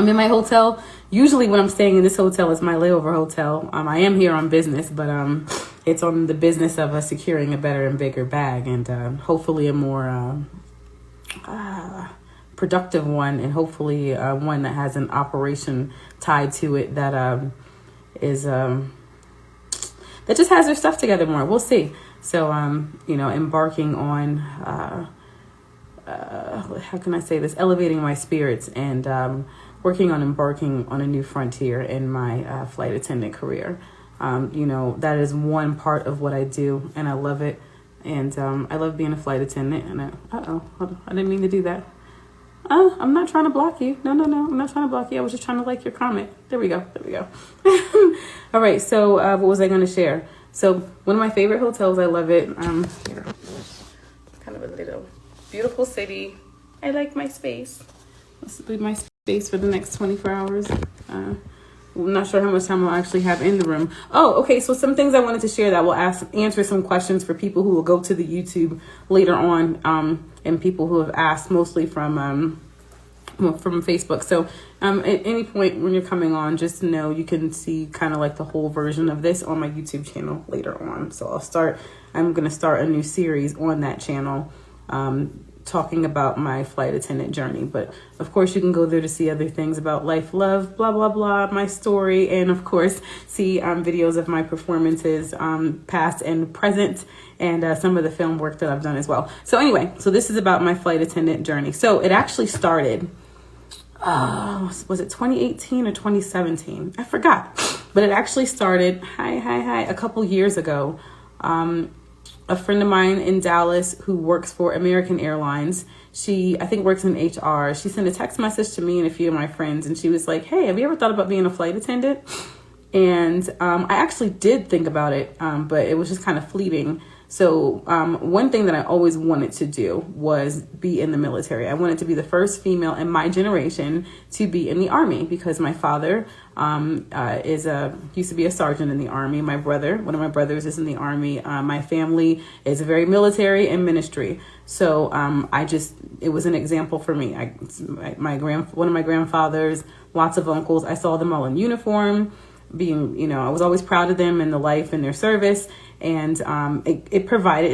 I'm in my hotel. Usually when I'm staying in this hotel, it's my layover hotel. I am here on business, but it's on the business of securing a better and bigger bag, and hopefully a more productive one, and hopefully one that has an operation tied to it that is that just has their stuff together more. We'll see. So embarking on how can I say this? Elevating my spirits and working on embarking on a new frontier in my flight attendant career. That is one part of what I do, and I love it. And I love being a flight attendant. And hold on, I didn't mean to do that. I'm not trying to block you. No, I'm not trying to block you. I was just trying to like your comment. There we go. All right. So what was I going to share? So one of my favorite hotels. I love it. Here, kind of a little beautiful city. I like my space. This will be my space for the next 24 hours. I'm not sure how much time I'll actually have in the room. Oh, okay. So some things I wanted to share that will answer some questions for people who will go to the YouTube later on, and people who have asked mostly from Facebook. So at any point when you're coming on, just know you can see kind of like the whole version of this on my YouTube channel later on. So I'm going to start a new series on that channel, talking about my flight attendant journey. But of course you can go there to see other things about life, love, blah, blah, blah, my story. And of course, see videos of my performances, past and present, and some of the film work that I've done as well. So anyway, so this is about my flight attendant journey. So it actually started, was it 2018 or 2017? I forgot, but it actually started, a couple years ago. A friend of mine in Dallas who works for American Airlines, she, I think, works in HR. She sent a text message to me and a few of my friends, and she was like, hey, have you ever thought about being a flight attendant? And I actually did think about it, but it was just kind of fleeting. So one thing that I always wanted to do was be in the military. I wanted to be the first female in my generation to be in the Army, because my father used to be a sergeant in the Army. One of my brothers is in the Army. My family is very military and ministry. So it was an example for me. One of my grandfathers, lots of uncles, I saw them all in uniform, I was always proud of them and the life and their service. And it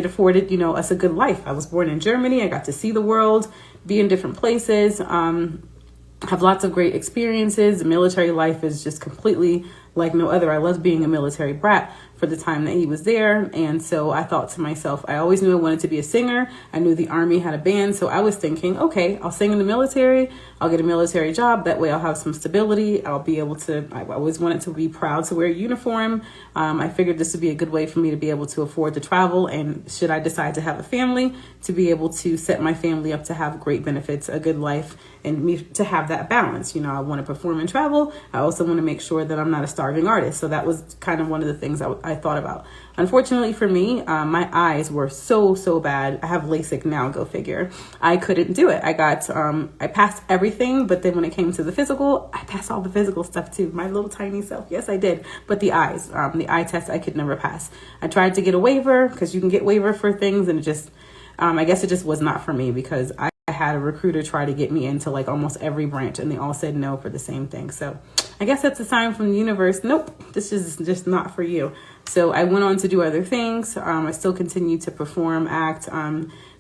afforded, us a good life. I was born in Germany. I got to see the world, be in different places, have lots of great experiences. Military life is just completely like no other. I loved being a military brat for the time that he was there. And so I thought to myself, I always knew I wanted to be a singer. I knew the Army had a band. So I was thinking, okay, I'll sing in the military. I'll get a military job. That way I'll have some stability. I'll be able to, I always wanted to be proud to wear a uniform. I figured this would be a good way for me to be able to afford to travel. And should I decide to have a family, to be able to set my family up to have great benefits, a good life, and me to have that balance. I want to perform and travel. I also want to make sure that I'm not a starving artist. So that was kind of one of the things I thought about. Unfortunately for me, my eyes were so bad. I have LASIK now, go figure. I couldn't do it. I passed everything, but then when it came to the physical, I passed all the physical stuff too. My little tiny self. Yes, I did. But the eyes, the eye test, I could never pass. I tried to get a waiver, because you can get waiver for things, and it just, I guess it just was not for me, because I had a recruiter try to get me into like almost every branch, and they all said no for the same thing. So I guess that's a sign from the universe. Nope, this is just not for you. So I went on to do other things. I still continue to perform, act,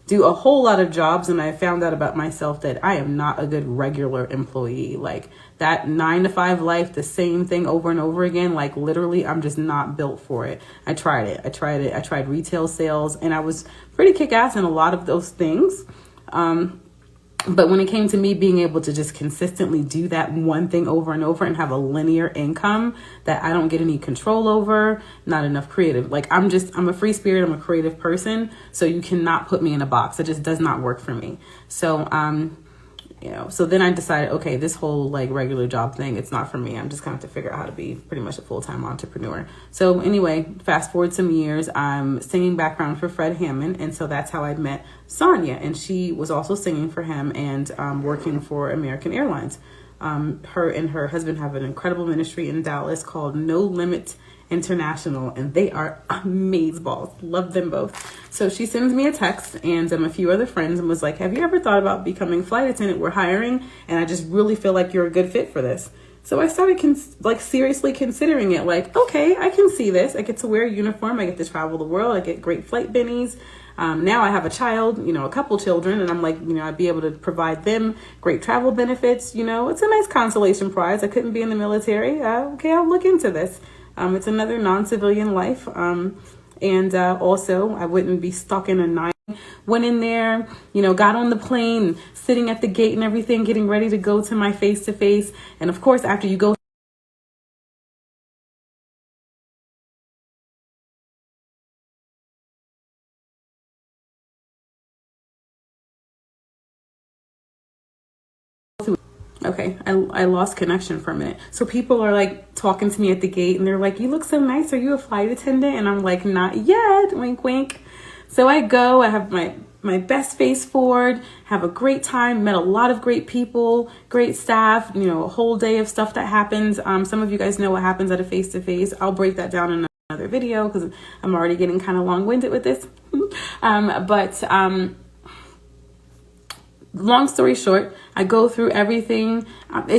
do a whole lot of jobs. And I found out about myself that I am not a good regular employee. Like that 9-to-5 life, the same thing over and over again. Like literally, I'm just not built for it. I tried it. I tried retail sales, and I was pretty kick-ass in a lot of those things. But when it came to me being able to just consistently do that one thing over and over and have a linear income that I don't get any control over, not enough creative. Like I'm a free spirit. I'm a creative person. So you cannot put me in a box. It just does not work for me. So, so then I decided, okay, this whole like regular job thing, it's not for me. I'm just going to have to figure out how to be pretty much a full-time entrepreneur. So anyway, fast forward some years, I'm singing background for Fred Hammond. And so that's how I met Sonia. And she was also singing for him and working for American Airlines. Her and her husband have an incredible ministry in Dallas called No Limit International, and they are amazeballs. Love them both. So she sends me a text and a few other friends and was like, have you ever thought about becoming flight attendant? We're hiring, and I just really feel like you're a good fit for this. So I started seriously considering it. Like, okay, I can see this. I get to wear a uniform. I get to travel the world. I get great flight bennies. Now I have a child, a couple children, and I'm like, I'd be able to provide them great travel benefits. It's a nice consolation prize. I couldn't be in the military. Okay, I'll look into this. It's another non-civilian life. And also I wouldn't be stuck in a night. Went in there, got on the plane, sitting at the gate and everything, getting ready to go to my face-to-face. And of course, after you go Okay, I lost connection for a minute. So people are like talking to me at the gate and they're like, you look so nice. Are you a flight attendant? And I'm like, not yet. Wink, wink. So I go, I have my best face forward, have a great time, met a lot of great people, great staff, a whole day of stuff that happens. Some of you guys know what happens at a face-to-face. I'll break that down in another video because I'm already getting kind of long-winded with this. Long story short, I go through everything. I'm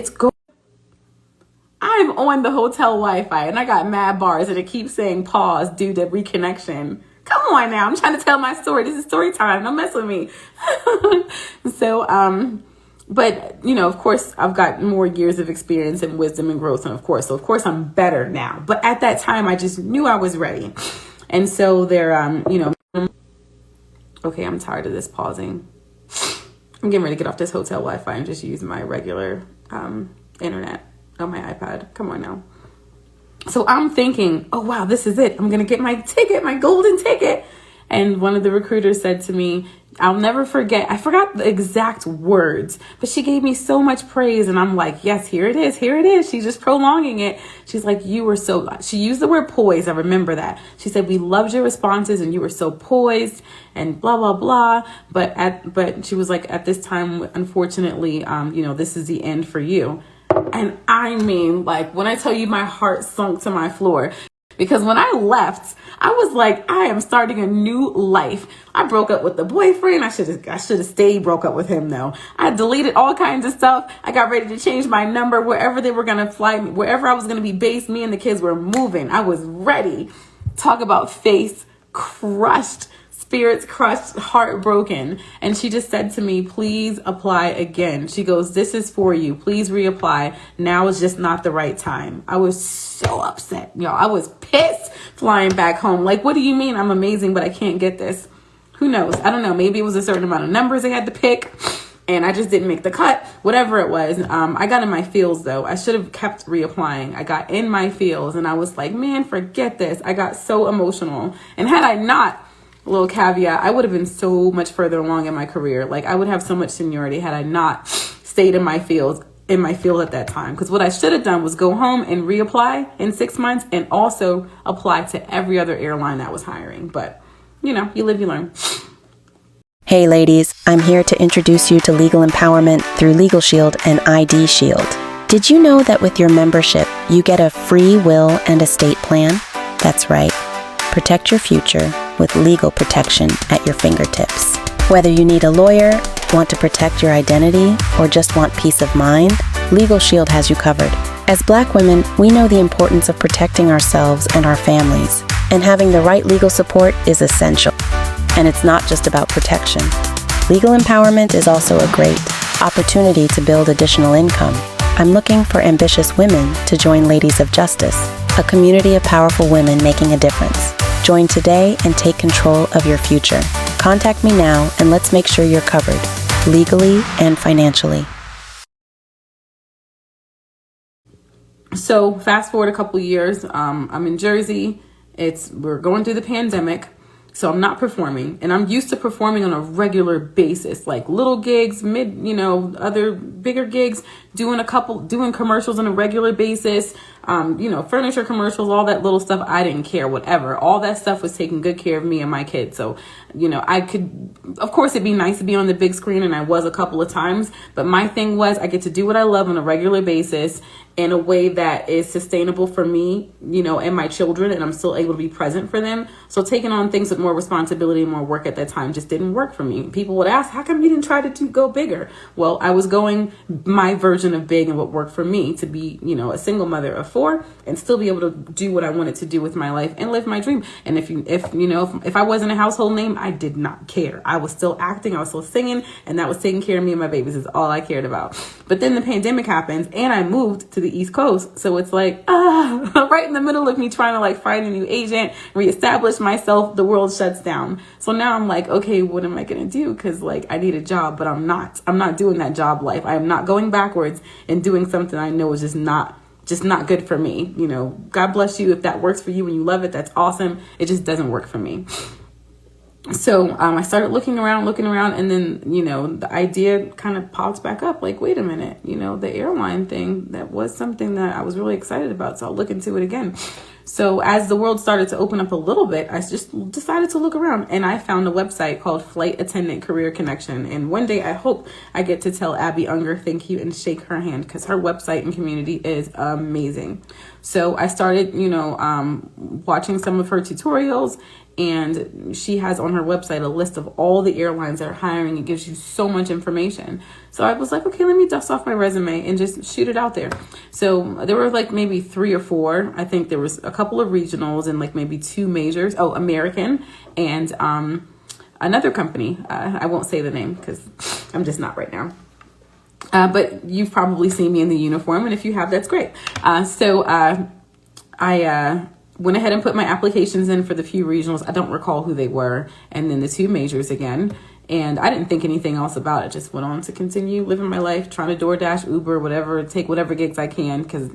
on the hotel Wi-Fi and I got mad bars and it keeps saying pause due to reconnection. Come on now, I'm trying to tell my story. This is story time. Don't mess with me. But of course, I've got more years of experience and wisdom and growth, and of course I'm better now. But at that time, I just knew I was ready. And so they're, okay, I'm tired of this pausing. I'm getting ready to get off this hotel Wi-Fi and just use my regular internet on my iPad. Come on now. So I'm thinking, oh, wow, this is it. I'm going to get my ticket, my golden ticket. And one of the recruiters said to me, I'll never forget. I forgot the exact words, but she gave me so much praise. And I'm like, yes, here it is. Here it is. She's just prolonging it. She's like, she used the word poised. I remember that. She said, we loved your responses and you were so poised and blah, blah, blah. But she was like, at this time, unfortunately, this is the end for you. And I mean, like, when I tell you my heart sunk to my floor, because when I left, I was like, I am starting a new life. I broke up with the boyfriend. I should have stayed broke up with him though. I deleted all kinds of stuff. I got ready to change my number wherever they were going to fly me, wherever I was going to be based. Me and the kids were moving. I was ready. Talk about face crushed, spirits crushed, heartbroken. And she just said to me, please apply again. She goes, this is for you. Please reapply. Now is just not the right time. I was so upset. I was pissed flying back home. Like, what do you mean I'm amazing, but I can't get this? Who knows? I don't know. Maybe it was a certain amount of numbers they had to pick and I just didn't make the cut, whatever it was. I got in my feels though. I should have kept reapplying. I got in my feels and I was like, man, forget this. I got so emotional. And had I not, a little caveat, I would have been so much further along in my career. Like, I would have so much seniority had I not stayed in my field at that time. Because what I should have done was go home and reapply in 6 months and also apply to every other airline that was hiring. But, you live, you learn. Hey ladies, I'm here to introduce you to legal empowerment through LegalShield and ID Shield. Did you know that with your membership, you get a free will and estate plan? That's right. Protect your future with legal protection at your fingertips. Whether you need a lawyer, want to protect your identity, or just want peace of mind, LegalShield has you covered. As Black women, we know the importance of protecting ourselves and our families, and having the right legal support is essential. And it's not just about protection. Legal empowerment is also a great opportunity to build additional income. I'm looking for ambitious women to join Ladies of Justice, a community of powerful women making a difference. Join today and take control of your future. Contact me now and let's make sure you're covered, legally and financially. So fast forward a couple years, I'm in Jersey. We're going through the pandemic. So I'm not performing, and I'm used to performing on a regular basis, like little gigs, other bigger gigs, doing commercials on a regular basis, furniture commercials, all that little stuff. I didn't care, whatever. All that stuff was taking good care of me and my kids. So, I could, of course, it'd be nice to be on the big screen, and I was a couple of times, but my thing was I get to do what I love on a regular basis in a way that is sustainable for me, and my children, and I'm still able to be present for them. So taking on things with more responsibility and more work at that time just didn't work for me. People would ask, how come you didn't try to go bigger? Well, I was going my version of big and what worked for me to be, a single mother of 4 and still be able to do what I wanted to do with my life and live my dream. And if I wasn't a household name, I did not care. I was still acting, I was still singing, and that was taking care of me and my babies is all I cared about. But then the pandemic happens and I moved to the East Coast. So it's like, right in the middle of me trying to find a new agent, reestablish myself, the world shuts down. So now I'm like, okay, what am I going to do? Because I need a job, but I'm not doing that job life. I am not going backwards and doing something I know is just not good for me. God bless you if that works for you and you love it. That's awesome. It just doesn't work for me. So I started looking around, and then, the idea kind of pops back up. Wait a minute, the airline thing, that was something that I was really excited about. So I'll look into it again. So as the world started to open up a little bit, I just decided to look around, and I found a website called Flight Attendant Career Connection. And one day I hope I get to tell Abby Unger thank you and shake her hand, because her website and community is amazing. So I started, watching some of her tutorials, and she has on her website a list of all the airlines that are hiring. It gives you so much information. So I was like, okay, let me dust off my resume and just shoot it out there. So there were maybe 3 or 4. I think there was a couple of regionals and maybe 2 majors. Oh, American and another company. I won't say the name because I'm just not right now. But you've probably seen me in the uniform, and if you have, that's great. So I went ahead and put my applications in for the few regionals. I don't recall who they were. And then the 2 majors again. And I didn't think anything else about it. Just went on to continue living my life, trying to DoorDash, Uber, whatever, take whatever gigs I can. Because,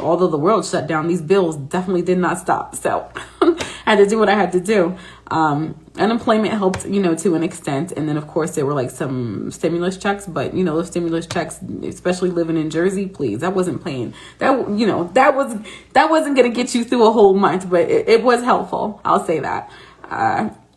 although the world shut down, these bills definitely did not stop. So I had to do what I had to do. Unemployment helped, to an extent. And then, of course, there were some stimulus checks. But, those stimulus checks, especially living in Jersey, please, that wasn't paying. That wasn't going to get you through a whole month. But it was helpful. I'll say that.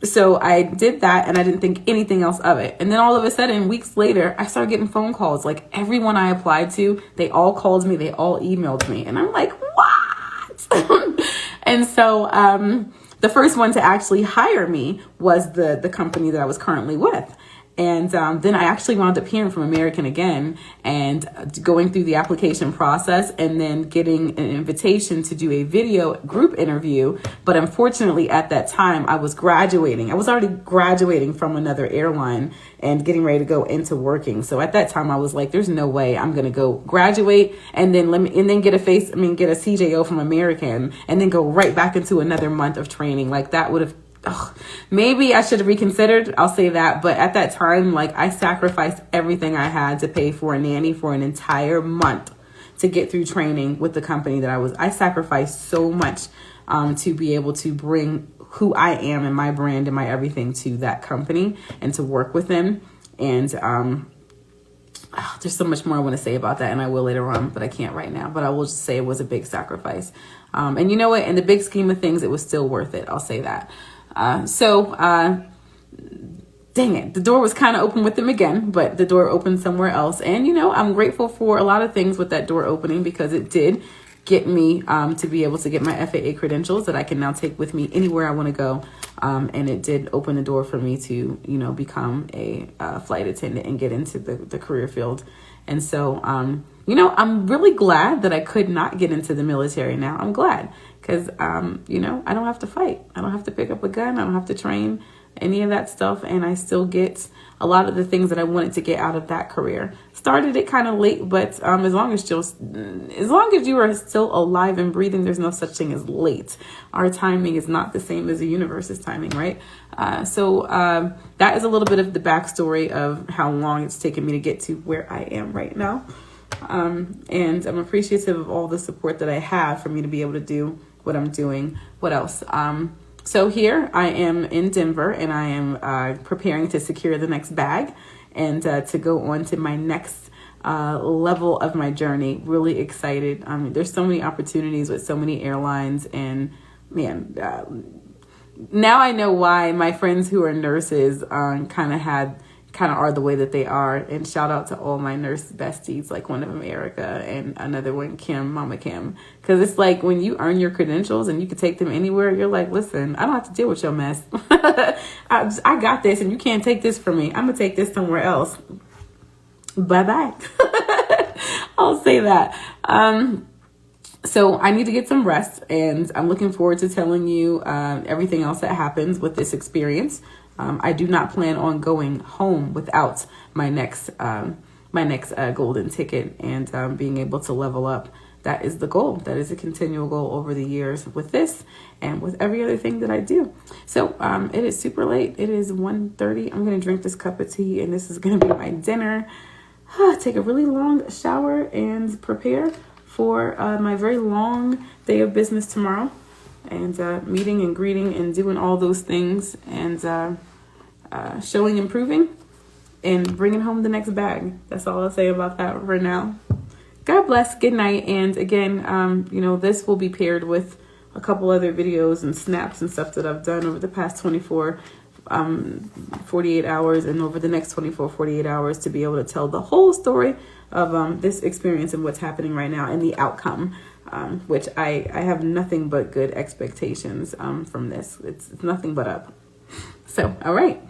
So I did that, and I didn't think anything else of it. And then all of a sudden, weeks later, I started getting phone calls. Everyone I applied to, they all called me, they all emailed me. And I'm like, what? And so the first one to actually hire me was the company that I was currently with. And then I actually wound up hearing from American again and going through the application process and then getting an invitation to do a video group interview. But unfortunately, at that time, I was graduating. I was already graduating from another airline and getting ready to go into working. So at that time, I was like, there's no way I'm going to go graduate and then get a CJO from American and then go right back into another month of training. That would have maybe I should have reconsidered. I'll say that. But at that time, I sacrificed everything I had to pay for a nanny for an entire month to get through training with the company that I sacrificed so much to be able to bring who I am and my brand and my everything to that company and to work with them. And there's so much more I want to say about that, and I will later on, but I can't right now. But I will just say it was a big sacrifice. And you know what? In the big scheme of things, it was still worth it. I'll say that. Dang it, the door was kind of open with them again, but the door opened somewhere else. And, I'm grateful for a lot of things with that door opening, because it did get me to be able to get my FAA credentials that I can now take with me anywhere I want to go. And it did open the door for me to, become a flight attendant and get into the career field. And so, I'm really glad that I could not get into the military now. I'm glad because, I don't have to fight. I don't have to pick up a gun. I don't have to train any of that stuff. And I still get a lot of the things that I wanted to get out of that career. Started it kind of late, but as long as you are still alive and breathing, there's no such thing as late. Our timing is not the same as the universe's timing, right? So that is a little bit of the backstory of how long it's taken me to get to where I am right now. And I'm appreciative of all the support that I have for me to be able to do what I'm doing. What else? So here I am in Denver, and I am preparing to secure the next bag and to go on to my next level of my journey. Really excited. There's so many opportunities with so many airlines, and man, now I know why my friends who are nurses kind of are the way that they are. And shout out to all my nurse besties, like one of them Erica and another one Kim, Mama Kim, because it's like when you earn your credentials and you can take them anywhere, you're like, listen, I don't have to deal with your mess. I got this, and you can't take this from me. I'm gonna take this somewhere else. Bye bye. I'll say that. So I need to get some rest, and I'm looking forward to telling you everything else that happens with this experience. I do not plan on going home without my next golden ticket and being able to level up. That is the goal. That is a continual goal over the years with this and with every other thing that I do. So it is super late. It is 1:30. I'm going to drink this cup of tea, and this is going to be my dinner. Take a really long shower and prepare for my very long day of business tomorrow, and meeting and greeting and doing all those things, and showing and proving and bringing home the next bag. That's all I'll say about that for now. God bless. Good night. And again, this will be paired with a couple other videos and snaps and stuff that I've done over the past 48 hours and over the next 48 hours to be able to tell the whole story of this experience and what's happening right now and the outcome, which I have nothing but good expectations from this. It's nothing but up. So, all right.